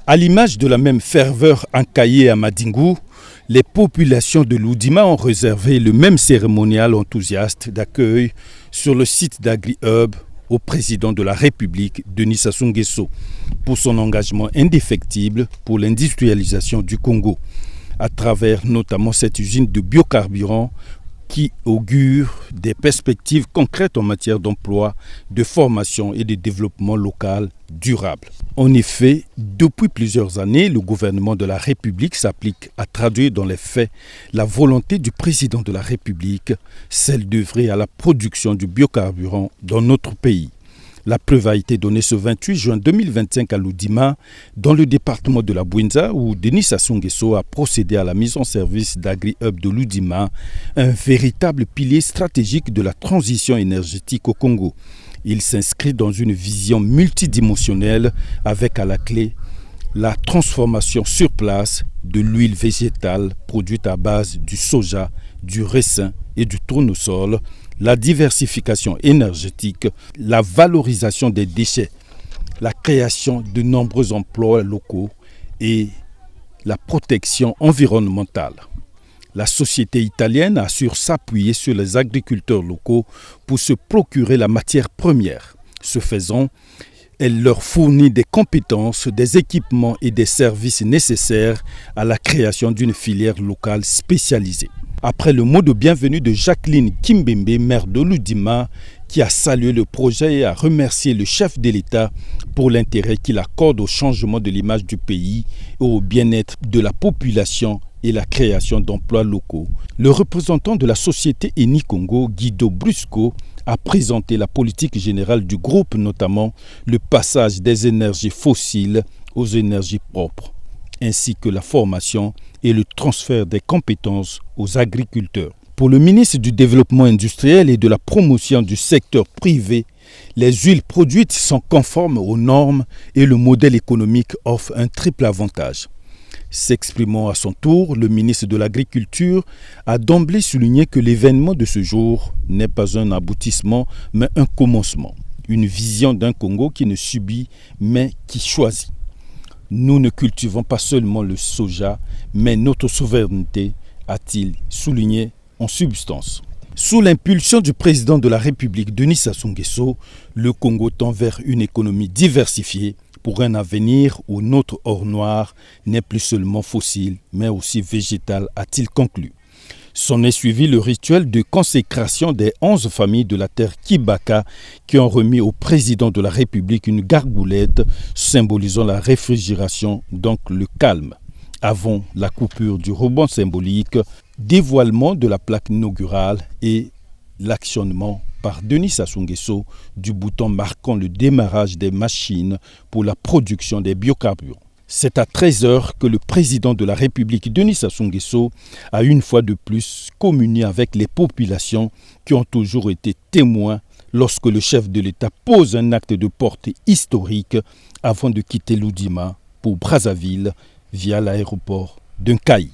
À l'image de la même ferveur en Kaye et à Madingou, les populations de l'Oudima ont réservé le même cérémonial enthousiaste d'accueil sur le site d'AgriHub au président de la République, Denis Sassou Nguesso, pour son engagement indéfectible pour l'industrialisation du Congo, à travers notamment cette usine de biocarburants qui augure des perspectives concrètes en matière d'emploi, de formation et de développement local durable. En effet, depuis plusieurs années, le gouvernement de la République s'applique à traduire dans les faits la volonté du président de la République, celle d'œuvrer à la production du biocarburant dans notre pays. La preuve a été donnée ce 28 juin 2025 à l'Oudima, dans le département de la Bouinza, où Denis Sassou Nguesso a procédé à la mise en service d'AgriHub de l'Oudima, un véritable pilier stratégique de la transition énergétique au Congo. Il s'inscrit dans une vision multidimensionnelle avec à la clé la transformation sur place de l'huile végétale produite à base du soja, du raisin et du tournesol, la diversification énergétique, la valorisation des déchets, la création de nombreux emplois locaux et la protection environnementale. La société italienne assure s'appuyer sur les agriculteurs locaux pour se procurer la matière première. Ce faisant, elle leur fournit des compétences, des équipements et des services nécessaires à la création d'une filière locale spécialisée. Après le mot de bienvenue de Jacqueline Kimbembe, maire de l'Oudima, qui a salué le projet et a remercié le chef de l'État pour l'intérêt qu'il accorde au changement de l'image du pays et au bien-être de la population et la création d'emplois locaux. Le représentant de la société Eni Congo, Guido Brusco, a présenté la politique générale du groupe, notamment le passage des énergies fossiles aux énergies propres, ainsi que la formation et le transfert des compétences aux agriculteurs. Pour le ministre du Développement industriel et de la promotion du secteur privé, les huiles produites sont conformes aux normes et le modèle économique offre un triple avantage. S'exprimant à son tour, le ministre de l'Agriculture a d'emblée souligné que l'événement de ce jour n'est pas un aboutissement, mais un commencement. Une vision d'un Congo qui ne subit, mais qui choisit. Nous ne cultivons pas seulement le soja, mais notre souveraineté, a-t-il souligné en substance. Sous l'impulsion du président de la République, Denis Sassou Nguesso, le Congo tend vers une économie diversifiée pour un avenir où notre or noir n'est plus seulement fossile, mais aussi végétal, a-t-il conclu. S'en est suivi le rituel de consécration des 11 familles de la terre Kibaka qui ont remis au président de la République une gargoulette symbolisant la réfrigération, donc le calme. Avant la coupure du ruban symbolique, dévoilement de la plaque inaugurale et l'actionnement par Denis Sassou Nguesso du bouton marquant le démarrage des machines pour la production des biocarburants. C'est à 13h que le président de la République, Denis Sassou Nguesso, a une fois de plus communié avec les populations qui ont toujours été témoins lorsque le chef de l'État pose un acte de portée historique avant de quitter l'Oudima pour Brazzaville via l'aéroport d'Nkayi.